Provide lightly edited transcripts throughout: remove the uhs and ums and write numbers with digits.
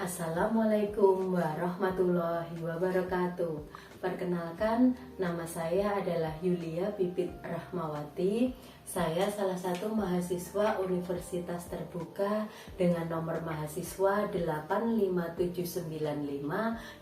Assalamualaikum warahmatullahi wabarakatuh. Perkenalkan, nama saya adalah Yulia Pipit Rahmawati. Saya salah satu mahasiswa Universitas Terbuka dengan nomor mahasiswa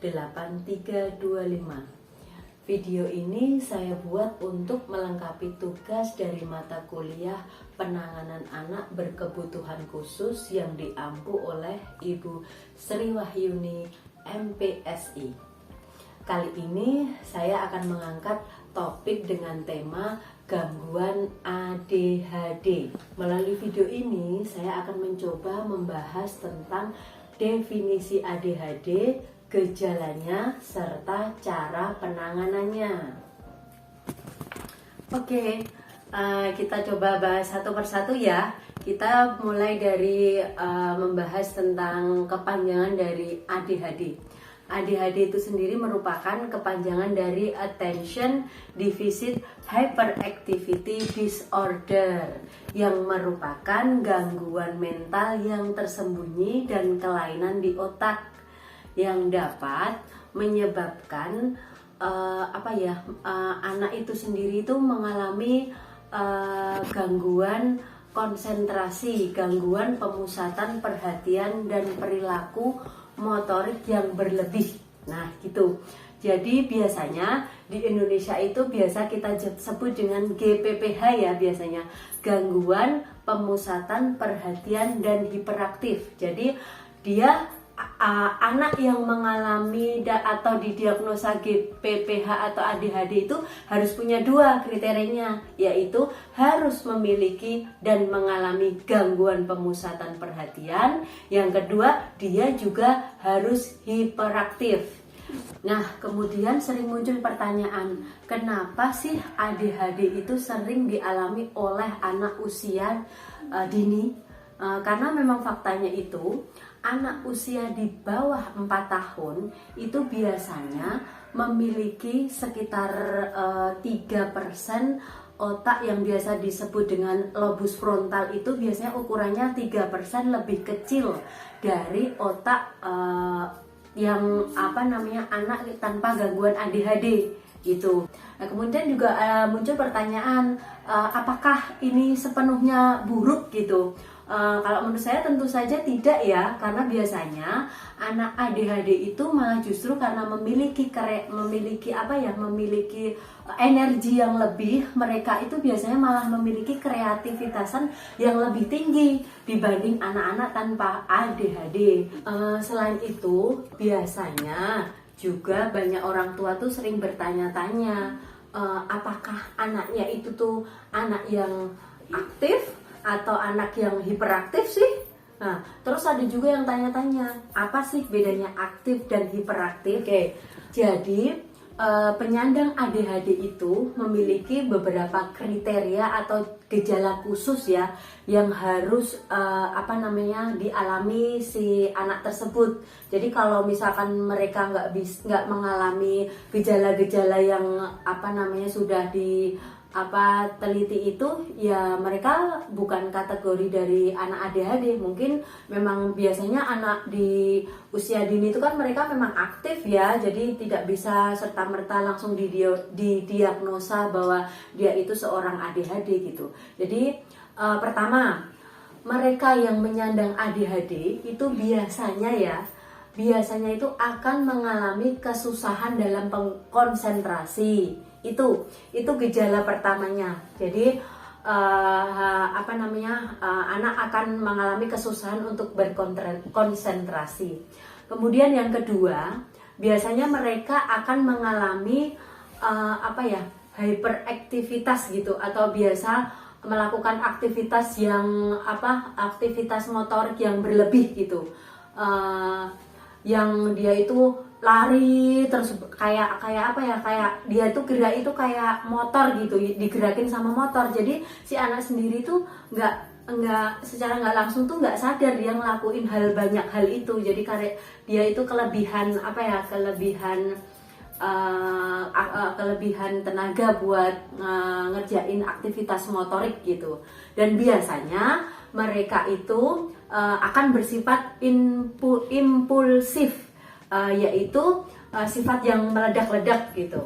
857958325. Video ini saya buat untuk melengkapi tugas dari mata kuliah penanganan anak berkebutuhan khusus yang diampu oleh Ibu Sri Wahyuni MPSI. Kali ini saya akan mengangkat topik dengan tema gangguan ADHD. Melalui video ini saya akan mencoba membahas tentang definisi ADHD, gejalanya, serta cara penanganannya. Oke, kita coba bahas satu persatu ya. Kita mulai dari membahas tentang kepanjangan dari ADHD. ADHD itu sendiri merupakan kepanjangan dari Attention Deficit Hyperactivity Disorder, yang merupakan gangguan mental yang tersembunyi dan kelainan di otak yang dapat menyebabkan anak itu sendiri itu mengalami gangguan konsentrasi, gangguan pemusatan perhatian dan perilaku motorik yang berlebih. Nah, gitu. Jadi biasanya di Indonesia itu biasa kita sebut dengan GPPH ya, biasanya gangguan pemusatan perhatian dan hiperaktif. Jadi dia anak yang mengalami atau didiagnosa GPPH atau ADHD itu harus punya dua kriterianya, yaitu harus memiliki dan mengalami gangguan pemusatan perhatian. Yang kedua, dia juga harus hiperaktif. Nah, kemudian sering muncul pertanyaan, kenapa sih ADHD itu sering dialami oleh anak usia dini? Karena memang faktanya itu anak usia di bawah 4 tahun itu biasanya memiliki sekitar 3% otak yang biasa disebut dengan lobus frontal, itu biasanya ukurannya 3% lebih kecil dari otak yang anak tanpa gangguan ADHD gitu. Nah, kemudian juga muncul pertanyaan, apakah ini sepenuhnya buruk gitu? Kalau menurut saya tentu saja tidak ya, karena biasanya anak ADHD itu malah justru karena memiliki energi yang lebih, mereka itu biasanya malah memiliki kreativitasan yang lebih tinggi dibanding anak-anak tanpa ADHD. Selain itu, biasanya juga banyak orang tua tuh sering bertanya-tanya, apakah anaknya itu tuh anak yang aktif atau anak yang hiperaktif sih? Nah, terus ada juga yang tanya-tanya, apa sih bedanya aktif dan hiperaktif? Oke, jadi penyandang ADHD itu memiliki beberapa kriteria atau gejala khusus ya, yang harus dialami si anak tersebut. Jadi kalau misalkan mereka nggak mengalami gejala-gejala yang sudah teliti itu, ya mereka bukan kategori dari anak ADHD. Mungkin memang biasanya anak di usia dini itu kan mereka memang aktif ya, jadi tidak bisa serta-merta langsung didiagnosa bahwa dia itu seorang ADHD gitu. Jadi pertama, mereka yang menyandang ADHD itu biasanya itu akan mengalami kesusahan dalam konsentrasi. Itu gejala pertamanya. Jadi anak akan mengalami kesusahan untuk berkonsentrasi. Kemudian yang kedua, biasanya mereka akan mengalami hyperaktivitas gitu, atau biasa melakukan aktivitas aktivitas motorik yang berlebih gitu. Yang dia itu lari terus kayak dia itu gerak itu kayak motor gitu, digerakin sama motor. Jadi si anak sendiri tuh secara nggak langsung tuh nggak sadar dia ngelakuin banyak hal itu. Jadi karena dia itu kelebihan tenaga buat ngerjain aktivitas motorik gitu. Dan biasanya mereka itu akan bersifat impulsif, yaitu sifat yang meledak-ledak gitu.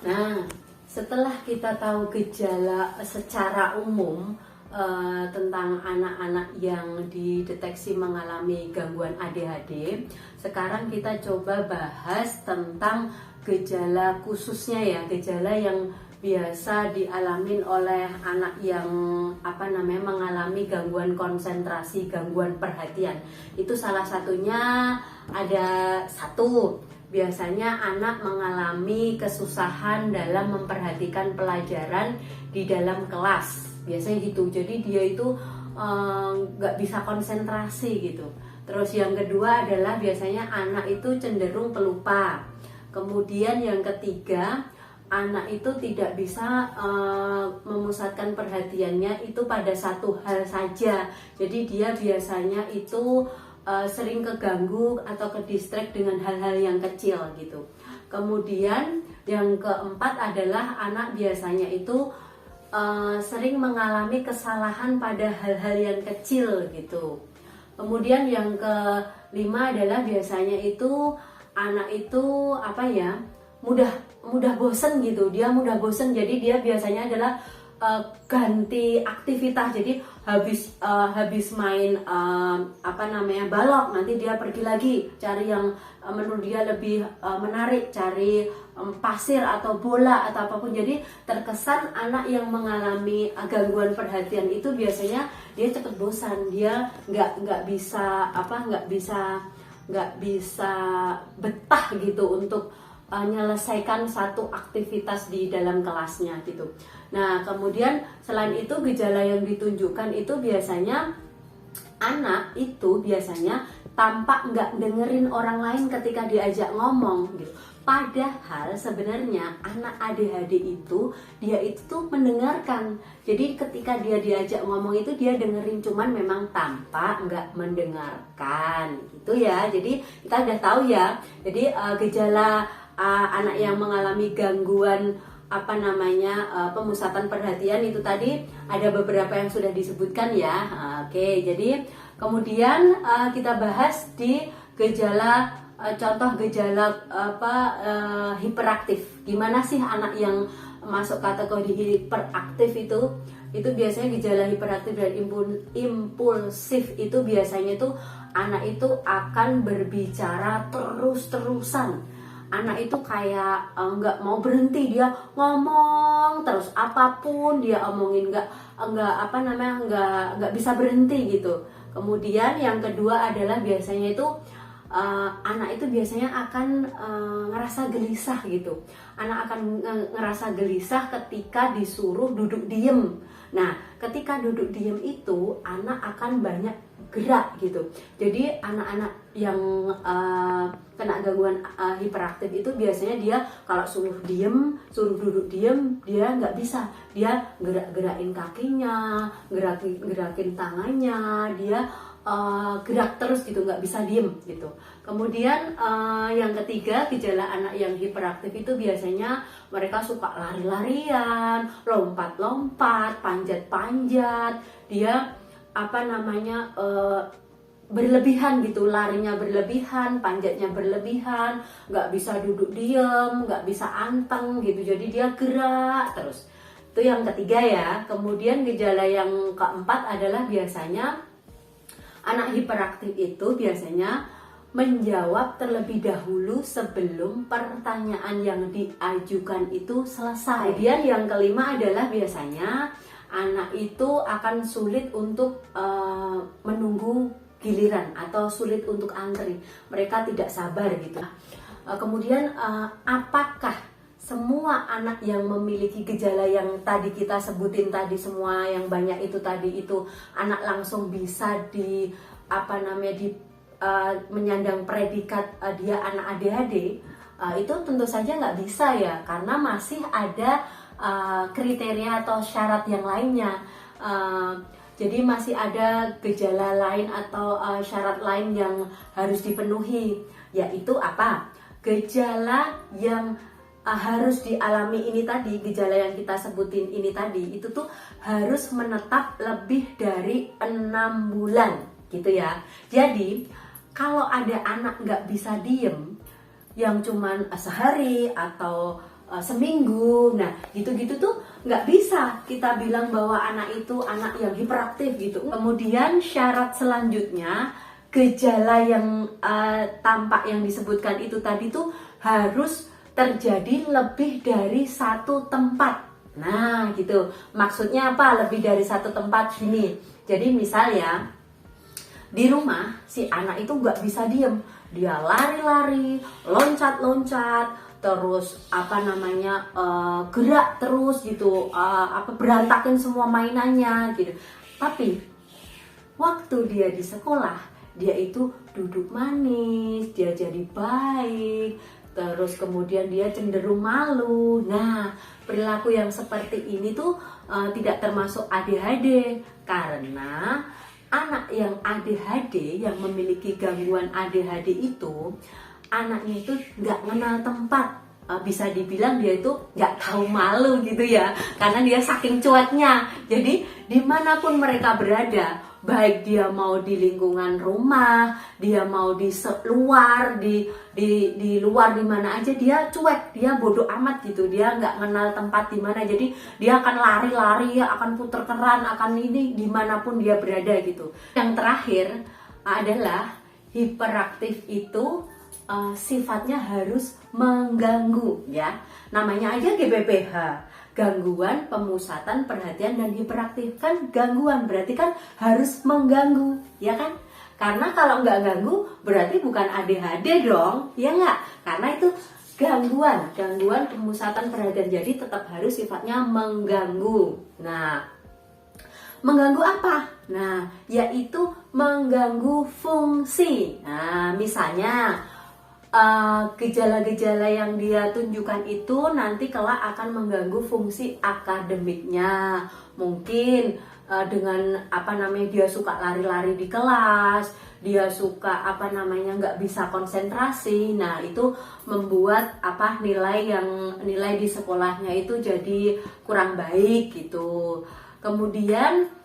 Nah, setelah kita tahu gejala secara umum tentang anak-anak yang dideteksi mengalami gangguan ADHD, sekarang kita coba bahas tentang gejala khususnya ya, gejala yang biasa dialamin oleh anak yang mengalami gangguan konsentrasi, gangguan perhatian. Itu salah satunya ada satu, biasanya anak mengalami kesusahan dalam memperhatikan pelajaran di dalam kelas. Biasanya gitu, jadi dia itu nggak bisa konsentrasi gitu. Terus yang kedua adalah biasanya anak itu cenderung pelupa. Kemudian yang ketiga, anak itu tidak bisa memusatkan perhatiannya itu pada satu hal saja. Jadi dia biasanya itu sering keganggu atau kedistract dengan hal-hal yang kecil gitu. Kemudian yang keempat adalah anak biasanya itu sering mengalami kesalahan pada hal-hal yang kecil gitu. Kemudian yang kelima adalah biasanya itu anak itu mudah bosen gitu. Dia mudah bosen, jadi dia biasanya adalah ganti aktivitas. Jadi habis main balok, nanti dia pergi lagi cari yang menurut dia lebih menarik, cari pasir atau bola atau apapun. Jadi terkesan anak yang mengalami gangguan perhatian itu biasanya dia cepat bosan, dia nggak bisa betah gitu untuk menyelesaikan satu aktivitas di dalam kelasnya gitu. Nah, kemudian selain itu gejala yang ditunjukkan itu biasanya anak itu biasanya tampak nggak dengerin orang lain ketika diajak ngomong gitu. Padahal sebenarnya anak ADHD itu dia itu mendengarkan. Jadi ketika dia diajak ngomong itu dia dengerin, cuman memang tampak nggak mendengarkan gitu ya. Jadi kita udah tahu ya. Jadi gejala anak yang mengalami gangguan pemusatan perhatian itu tadi ada beberapa yang sudah disebutkan ya. Oke, jadi kemudian kita bahas di gejala contoh gejala hiperaktif. Gimana sih anak yang masuk kategori hiperaktif itu? Itu biasanya gejala hiperaktif dan impulsif itu biasanya itu anak itu akan berbicara terus-terusan. Anak itu kayak nggak mau berhenti, dia ngomong terus, apapun dia omongin, nggak bisa berhenti gitu. Kemudian yang kedua adalah biasanya itu anak itu biasanya akan ngerasa gelisah gitu. Anak akan ngerasa gelisah ketika disuruh duduk diem. Nah, ketika duduk diem itu anak akan banyak gerak gitu. Jadi anak-anak yang kena gangguan hiperaktif itu biasanya dia kalau suruh duduk diem, dia nggak bisa. Dia gerakin kakinya, gerakin tangannya, dia gerak terus gitu, nggak bisa diem gitu. Kemudian yang ketiga, gejala anak yang hiperaktif itu biasanya mereka suka lari-larian, lompat-lompat, panjat-panjat. Dia berlebihan gitu, larinya berlebihan, panjatnya berlebihan, nggak bisa duduk diem, nggak bisa anteng gitu. Jadi dia gerak terus. Itu yang ketiga ya. Kemudian gejala yang keempat adalah biasanya anak hiperaktif itu biasanya menjawab terlebih dahulu sebelum pertanyaan yang diajukan itu selesai. Kemudian yang kelima adalah biasanya anak itu akan sulit untuk menunggu giliran atau sulit untuk antri. Mereka tidak sabar gitu. Kemudian apakah semua anak yang memiliki gejala yang tadi kita sebutin tadi, semua yang banyak itu tadi, itu anak langsung bisa menyandang predikat dia anak ADHD? Itu tentu saja nggak bisa ya, karena masih ada kriteria atau syarat yang lainnya. Jadi masih ada gejala lain atau syarat lain yang harus dipenuhi, yaitu apa? Gejala yang harus dialami ini tadi, gejala yang kita sebutin ini tadi, itu tuh harus menetap lebih dari 6 bulan. gitu ya. Jadi kalau ada anak nggak bisa diem, yang cuman sehari atau seminggu, nah gitu-gitu tuh nggak bisa kita bilang bahwa anak itu anak yang hiperaktif gitu. Kemudian syarat selanjutnya, gejala yang tampak yang disebutkan itu tadi tuh harus terjadi lebih dari satu tempat. Nah gitu, maksudnya apa lebih dari satu tempat? Gini, jadi misal ya, di rumah si anak itu nggak bisa diem, dia lari-lari, loncat-loncat, terus gerak terus gitu, berantakin semua mainannya gitu. Tapi waktu dia di sekolah, dia itu duduk manis, dia jadi baik, terus kemudian dia cenderung malu. Nah, perilaku yang seperti ini tuh tidak termasuk ADHD, karena anak yang ADHD, yang memiliki gangguan ADHD itu, anaknya itu nggak kenal tempat. Bisa dibilang dia itu nggak tahu malu gitu ya, karena dia saking cueknya. Jadi dimanapun mereka berada, baik dia mau di lingkungan rumah, dia mau di luar, di luar di mana aja, dia cuek, dia bodoh amat gitu, dia nggak kenal tempat di mana. Jadi dia akan lari-lari, akan puter keran, akan ini dimanapun dia berada gitu. Yang terakhir adalah hiperaktif itu sifatnya harus mengganggu ya. Namanya aja GPPH, gangguan pemusatan perhatian dan hiperaktif. Kan gangguan berarti kan harus mengganggu, ya kan? Karena kalau nggak ganggu berarti bukan ADHD dong, ya nggak? Karena itu gangguan pemusatan perhatian, jadi tetap harus sifatnya mengganggu. Nah, mengganggu apa? Nah, yaitu mengganggu fungsi. Nah, misalnya gejala-gejala yang dia tunjukkan itu nanti kelak akan mengganggu fungsi akademiknya. Mungkin dengan dia suka lari-lari di kelas, dia suka nggak bisa konsentrasi. Nah, itu membuat nilai di sekolahnya itu jadi kurang baik gitu. Kemudian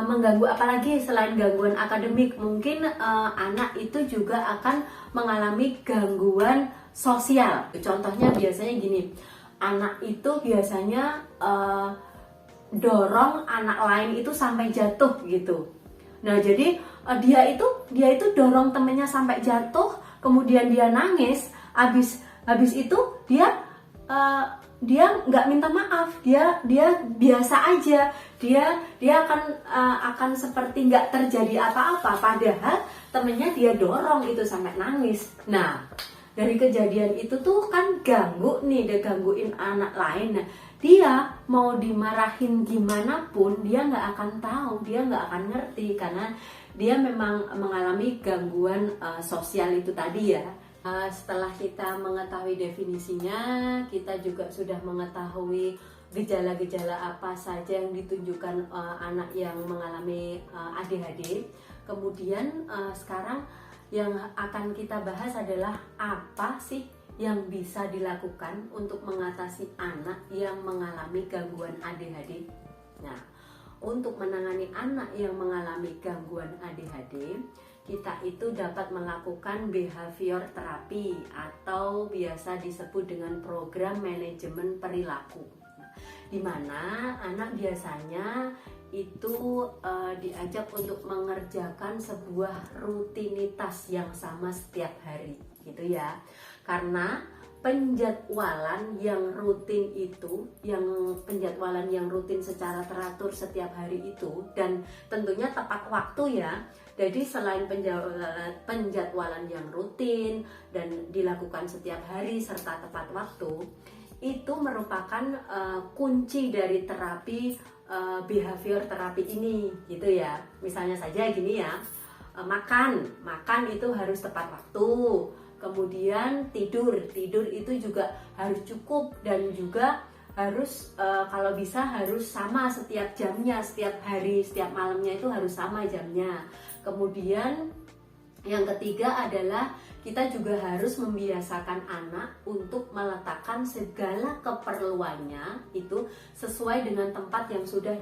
mengganggu apalagi selain gangguan akademik, mungkin anak itu juga akan mengalami gangguan sosial. Contohnya biasanya gini, anak itu biasanya dorong anak lain itu sampai jatuh gitu. Nah, jadi dia itu dorong temennya sampai jatuh, kemudian dia nangis, habis itu dia nggak minta maaf, dia biasa aja, dia akan seperti nggak terjadi apa-apa, padahal temennya dia dorong itu sampai nangis. Nah, dari kejadian itu tuh kan dia gangguin anak lain. Nah, dia mau dimarahin gimana pun dia nggak akan tahu, dia nggak akan ngerti, karena dia memang mengalami gangguan sosial itu tadi ya. Setelah kita mengetahui definisinya, kita juga sudah mengetahui gejala-gejala apa saja yang ditunjukkan anak yang mengalami ADHD. Kemudian sekarang yang akan kita bahas adalah apa sih yang bisa dilakukan untuk mengatasi anak yang mengalami gangguan ADHD. Nah, untuk menangani anak yang mengalami gangguan ADHD, kita itu dapat melakukan behavior terapi atau biasa disebut dengan program manajemen perilaku, di mana anak biasanya itu diajak untuk mengerjakan sebuah rutinitas yang sama setiap hari gitu ya. Karena penjadwalan yang rutin secara teratur setiap hari itu, dan tentunya tepat waktu ya. Jadi selain penjadwalan yang rutin dan dilakukan setiap hari serta tepat waktu, itu merupakan kunci dari terapi behavior terapi ini gitu ya. Misalnya saja gini ya, makan itu harus tepat waktu. Kemudian tidur itu juga harus cukup, dan juga harus kalau bisa harus sama setiap jamnya, setiap hari, setiap malamnya itu harus sama jamnya. Kemudian yang ketiga adalah kita juga harus membiasakan anak untuk meletakkan segala keperluannya itu sesuai dengan tempat yang sudah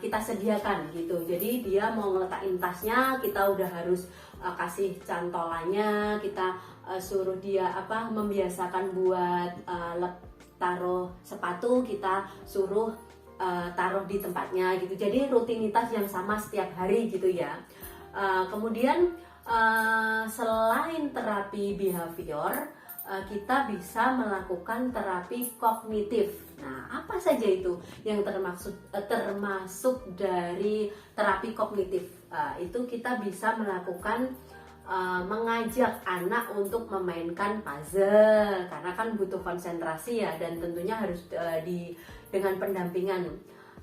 kita sediakan gitu. Jadi dia mau ngeletakin tasnya, kita udah harus kasih cantolannya, kita suruh dia membiasakan buat taruh sepatu, kita suruh taruh di tempatnya gitu. Jadi rutinitas yang sama setiap hari gitu ya. Kemudian selain terapi behavior, kita bisa melakukan terapi kognitif. Nah, apa saja itu yang termasuk dari terapi kognitif? Itu kita bisa melakukan mengajak anak untuk memainkan puzzle, karena kan butuh konsentrasi ya, dan tentunya harus dengan pendampingan.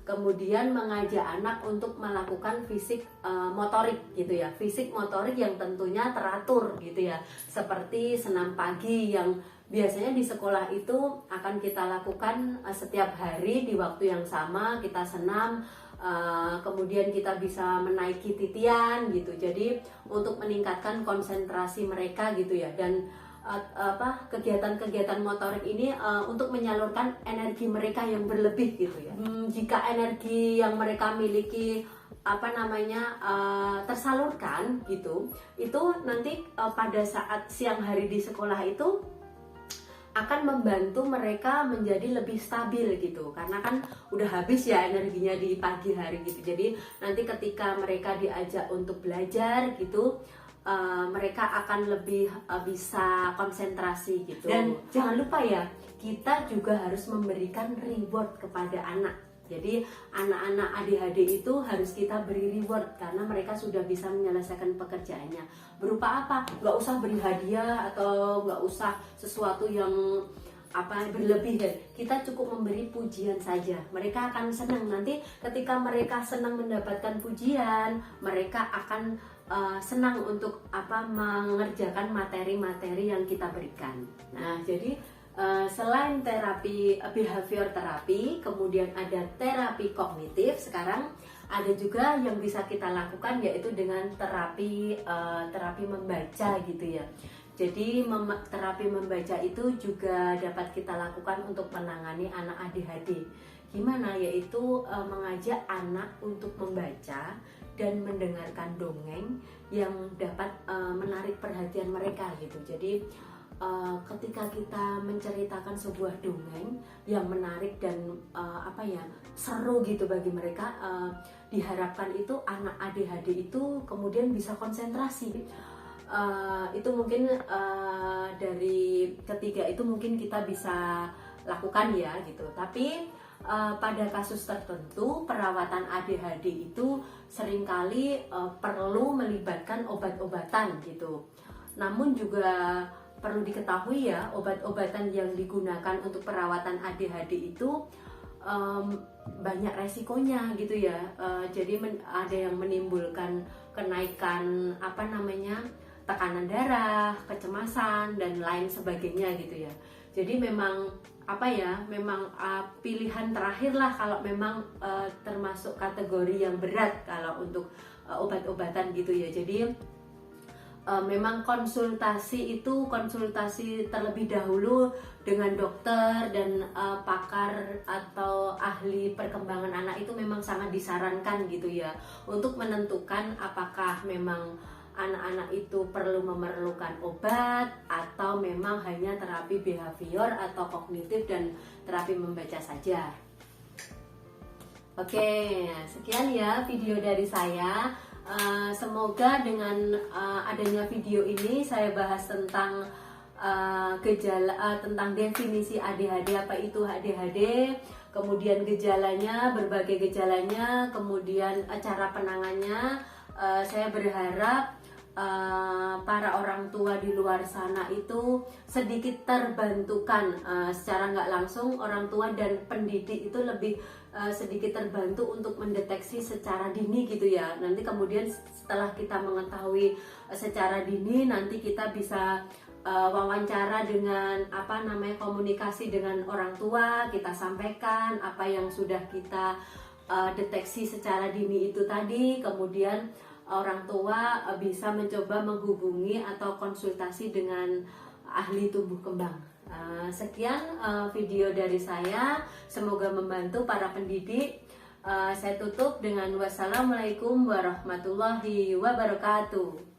Kemudian mengajak anak untuk melakukan fisik motorik gitu ya, fisik motorik yang tentunya teratur gitu ya, seperti senam pagi yang biasanya di sekolah itu akan kita lakukan setiap hari di waktu yang sama, kita senam. Kemudian kita bisa menaiki titian gitu, jadi untuk meningkatkan konsentrasi mereka gitu ya, dan kegiatan-kegiatan motorik ini untuk menyalurkan energi mereka yang berlebih gitu ya. Jika energi yang mereka miliki tersalurkan gitu, itu nanti pada saat siang hari di sekolah itu akan membantu mereka menjadi lebih stabil gitu, karena kan udah habis ya energinya di pagi hari gitu. Jadi nanti ketika mereka diajak untuk belajar gitu, mereka akan lebih bisa konsentrasi gitu. Dan jangan lupa ya, kita juga harus memberikan reward kepada anak. Jadi anak-anak ADHD itu harus kita beri reward karena mereka sudah bisa menyelesaikan pekerjaannya. Berupa apa? Nggak usah beri hadiah atau nggak usah sesuatu yang berlebih ya. Kita cukup memberi pujian saja. Mereka akan senang. Nanti ketika mereka senang mendapatkan pujian, mereka akan senang untuk mengerjakan materi-materi yang kita berikan. Nah, jadi selain terapi behavior terapi, kemudian ada terapi kognitif. Sekarang ada juga yang bisa kita lakukan, yaitu dengan terapi membaca gitu ya. Jadi terapi membaca itu juga dapat kita lakukan untuk menangani anak ADHD. Gimana? Yaitu mengajak anak untuk membaca dan mendengarkan dongeng yang dapat menarik perhatian mereka gitu. Jadi ketika kita menceritakan sebuah dongeng yang menarik dan seru gitu bagi mereka, diharapkan itu anak ADHD itu kemudian bisa konsentrasi. Itu mungkin dari ketiga itu mungkin kita bisa lakukan ya gitu. Tapi pada kasus tertentu perawatan ADHD itu seringkali perlu melibatkan obat-obatan gitu. Namun juga perlu diketahui ya, obat-obatan yang digunakan untuk perawatan ADHD itu banyak resikonya gitu ya. Jadi ada yang menimbulkan kenaikan tekanan darah, kecemasan dan lain sebagainya gitu ya. Jadi memang pilihan terakhir lah kalau memang termasuk kategori yang berat kalau untuk obat-obatan gitu ya. Jadi memang konsultasi terlebih dahulu dengan dokter dan pakar atau ahli perkembangan anak itu memang sangat disarankan gitu ya, untuk menentukan apakah memang anak-anak itu perlu memerlukan obat atau memang hanya terapi behavior atau kognitif dan terapi membaca saja. Oke, sekian ya video dari saya. Semoga dengan adanya video ini saya bahas tentang tentang definisi ADHD, apa itu ADHD, kemudian gejalanya, berbagai gejalanya, kemudian cara penangannya. Saya berharap para orang tua di luar sana itu sedikit terbantukan, secara nggak langsung orang tua dan pendidik itu lebih sedikit terbantu untuk mendeteksi secara dini gitu ya. Nanti kemudian setelah kita mengetahui secara dini, nanti kita bisa wawancara dengan komunikasi dengan orang tua, kita sampaikan apa yang sudah kita deteksi secara dini itu tadi. Kemudian orang tua bisa mencoba menghubungi atau konsultasi dengan ahli tumbuh kembang. Sekian video dari saya, semoga membantu para pendidik Saya tutup dengan wassalamualaikum warahmatullahi wabarakatuh.